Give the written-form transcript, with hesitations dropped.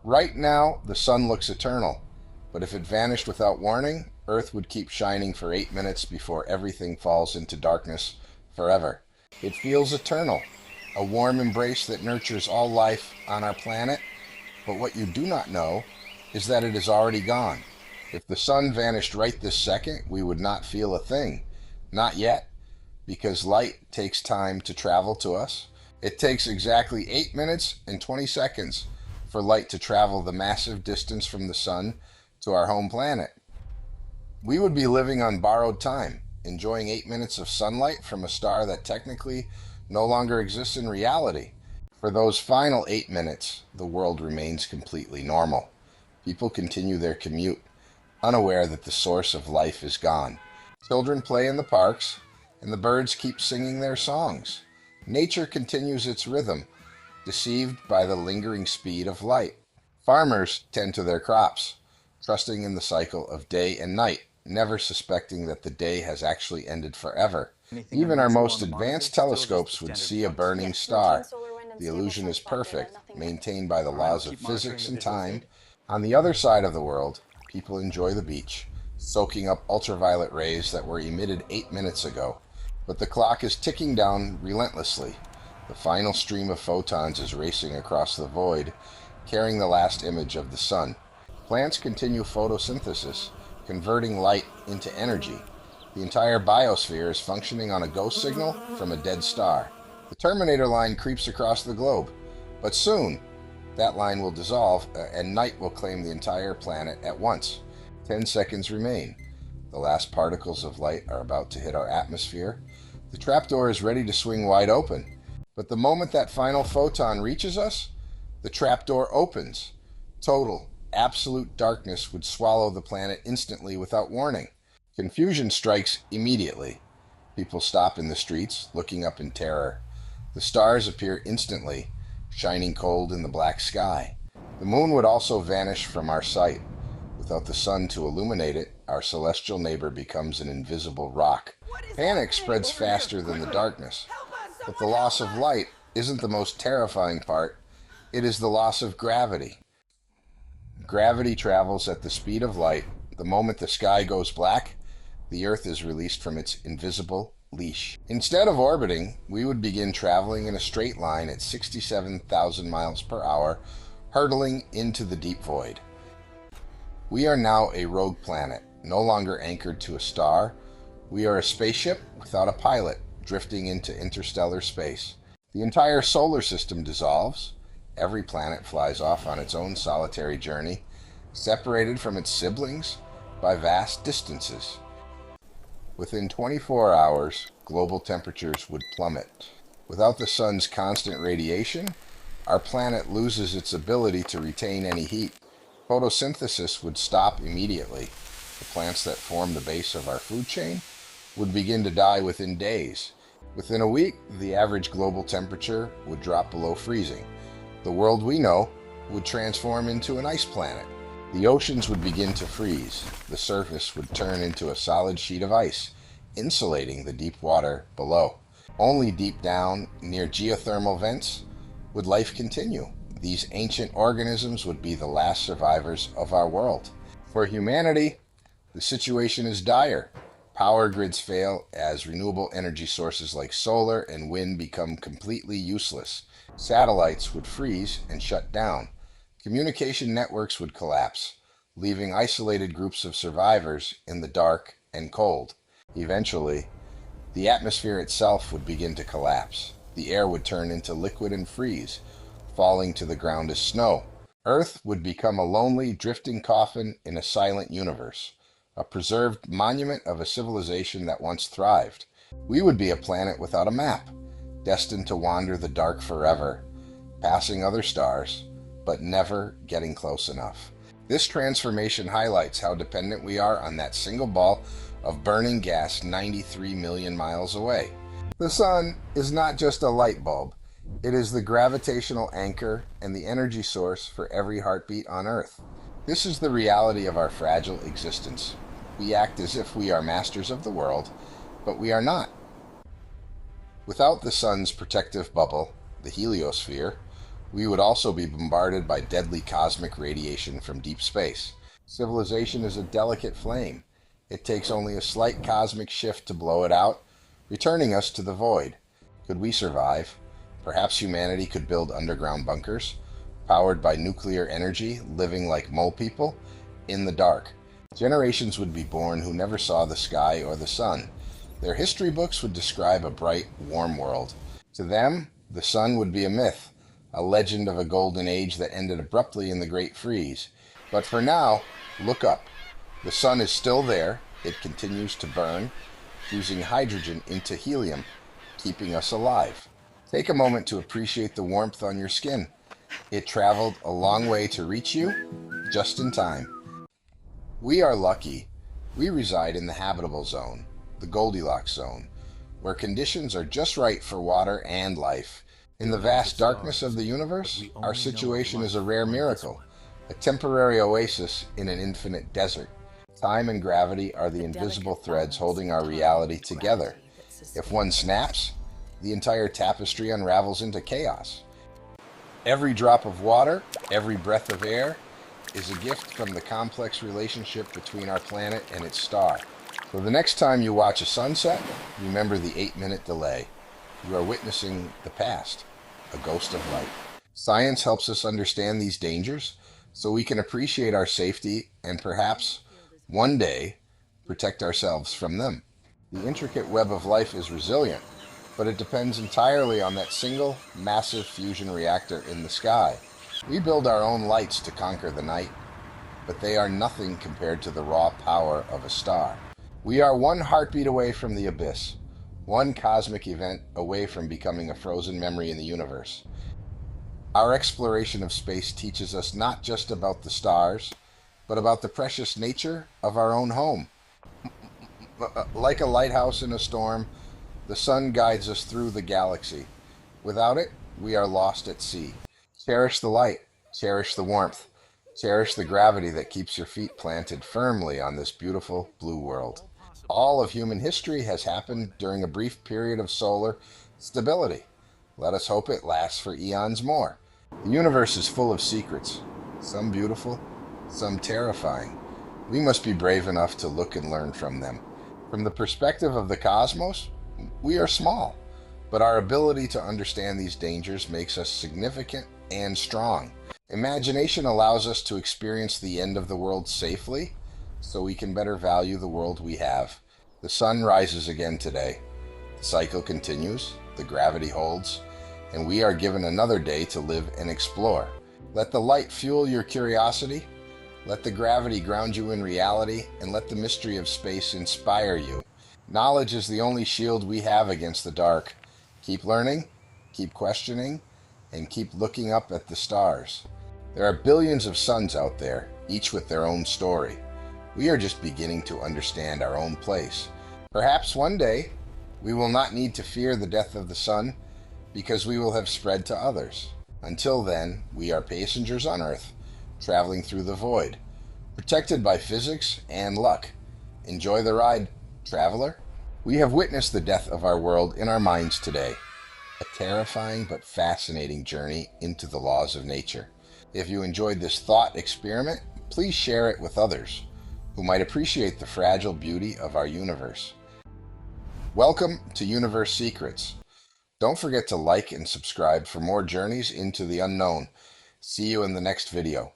Right now, the sun looks eternal, but if it vanished without warning, Earth would keep shining for 8 minutes before everything falls into darkness forever. It feels eternal, a warm embrace that nurtures all life on our planet, but what you do not know is that it is already gone. If the sun vanished right this second, we would not feel a thing. Not yet, because light takes time to travel to us. It takes exactly 8 minutes and 20 seconds for light to travel the massive distance from the sun to our home planet. We would be living on borrowed time, enjoying 8 minutes of sunlight from a star that technically no longer exists in reality. For those final 8 minutes, the world remains completely normal. People continue their commute, unaware that the source of life is gone. Children play in the parks, and the birds keep singing their songs. Nature continues its rhythm, deceived by the lingering speed of light. Farmers tend to their crops, trusting in the cycle of day and night, never suspecting that the day has actually ended forever. Anything Even our unusual on most the monitor? advanced Still just the telescopes would standard see a flux? burning Yes, routine star. solar wind and The stable illusion is sunspot data, perfect, nothing new. maintained by the All right, I'll laws of keep monitoring physics the and visual time. feed. On the other side of the world, people enjoy the beach, soaking up ultraviolet rays that were emitted 8 minutes ago. But the clock is ticking down relentlessly. The final stream of photons is racing across the void, carrying the last image of the sun. Plants continue photosynthesis, converting light into energy. The entire biosphere is functioning on a ghost signal from a dead star. The Terminator line creeps across the globe, but soon that line will dissolve and night will claim the entire planet at once. 10 seconds remain. The last particles of light are about to hit our atmosphere. The trapdoor is ready to swing wide open. But the moment that final photon reaches us, the trapdoor opens. Total, absolute darkness would swallow the planet instantly without warning. Confusion strikes immediately. People stop in the streets, looking up in terror. The stars appear instantly, shining cold in the black sky. The moon would also vanish from our sight. Without the sun to illuminate it, our celestial neighbor becomes an invisible rock. Panic spreads faster than the darkness. But the loss of light isn't the most terrifying part. It is the loss of gravity. Gravity travels at the speed of light. The moment the sky goes black, the Earth is released from its invisible leash. Instead of orbiting, we would begin traveling in a straight line at 67,000 miles per hour, hurtling into the deep void. We are now a rogue planet, no longer anchored to a star. We are a spaceship without a pilot, drifting into interstellar space. The entire solar system dissolves. Every planet flies off on its own solitary journey, separated from its siblings by vast distances. Within 24 hours, global temperatures would plummet. Without the sun's constant radiation, our planet loses its ability to retain any heat. Photosynthesis would stop immediately. The plants that form the base of our food chain would begin to die within days. Within a week, the average global temperature would drop below freezing. The world we know would transform into an ice planet. The oceans would begin to freeze. The surface would turn into a solid sheet of ice, insulating the deep water below. Only deep down, near geothermal vents, would life continue. These ancient organisms would be the last survivors of our world. For humanity, the situation is dire. Power grids fail as renewable energy sources like solar and wind become completely useless. Satellites would freeze and shut down. Communication networks would collapse, leaving isolated groups of survivors in the dark and cold. Eventually, the atmosphere itself would begin to collapse. The air would turn into liquid and freeze, falling to the ground as snow. Earth would become a lonely, drifting coffin in a silent universe, a preserved monument of a civilization that once thrived. We would be a planet without a map, destined to wander the dark forever, passing other stars, but never getting close enough. This transformation highlights how dependent we are on that single ball of burning gas 93 million miles away. The sun is not just a light bulb. It is the gravitational anchor and the energy source for every heartbeat on Earth. This is the reality of our fragile existence. We act as if we are masters of the world, but we are not. Without the sun's protective bubble, the heliosphere, We would also be bombarded by deadly cosmic radiation from deep space. Civilization is a delicate flame. It takes only a slight cosmic shift to blow it out, returning us to the void. Could we survive? Perhaps humanity could build underground bunkers, powered by nuclear energy, living like mole people, in the dark. Generations would be born who never saw the sky or the sun. Their history books would describe a bright, warm world. To them, the sun would be a myth, a legend of a golden age that ended abruptly in the Great Freeze. But for now, look up. The sun is still there. It continues to burn, fusing hydrogen into helium, keeping us alive. Take a moment to appreciate the warmth on your skin. It traveled a long way to reach you, just in time. We are lucky. We reside in the habitable zone, the Goldilocks zone, where conditions are just right for water and life. In the vast darkness of the universe, our situation is a rare miracle, a temporary oasis in an infinite desert. Time and gravity are the invisible threads holding our reality together. If one snaps, the entire tapestry unravels into chaos. Every drop of water, every breath of air, is a gift from the complex relationship between our planet and its star. So the next time you watch a sunset, remember the 8-minute delay. You are witnessing the past, a ghost of light. Science helps us understand these dangers so we can appreciate our safety and perhaps, one day, protect ourselves from them. The intricate web of life is resilient, but it depends entirely on that single, massive fusion reactor in the sky. We build our own lights to conquer the night, but they are nothing compared to the raw power of a star. We are one heartbeat away from the abyss, one cosmic event away from becoming a frozen memory in the universe. Our exploration of space teaches us not just about the stars, but about the precious nature of our own home. Like a lighthouse in a storm, the sun guides us through the galaxy. Without it, we are lost at sea. Cherish the light, cherish the warmth, cherish the gravity that keeps your feet planted firmly on this beautiful blue world. All of human history has happened during a brief period of solar stability. Let us hope it lasts for eons more. The universe is full of secrets, some beautiful, some terrifying. We must be brave enough to look and learn from them. From the perspective of the cosmos, we are small, but our ability to understand these dangers makes us significant and strong. Imagination allows us to experience the end of the world safely, so we can better value the world we have. The sun rises again today. The cycle continues, the gravity holds, and we are given another day to live and explore. Let the light fuel your curiosity, let the gravity ground you in reality, and let the mystery of space inspire you. Knowledge is the only shield we have against the dark. Keep learning, keep questioning, and keep looking up at the stars. There are billions of suns out there, each with their own story. We are just beginning to understand our own place. Perhaps one day, we will not need to fear the death of the sun, because we will have spread to others. Until then, we are passengers on Earth, traveling through the void, protected by physics and luck. Enjoy the ride, traveler. We have witnessed the death of our world in our minds today, a terrifying but fascinating journey into the laws of nature. If you enjoyed this thought experiment, please share it with others who might appreciate the fragile beauty of our universe. Welcome to Universe Secrets. Don't forget to like and subscribe for more journeys into the unknown. See you in the next video.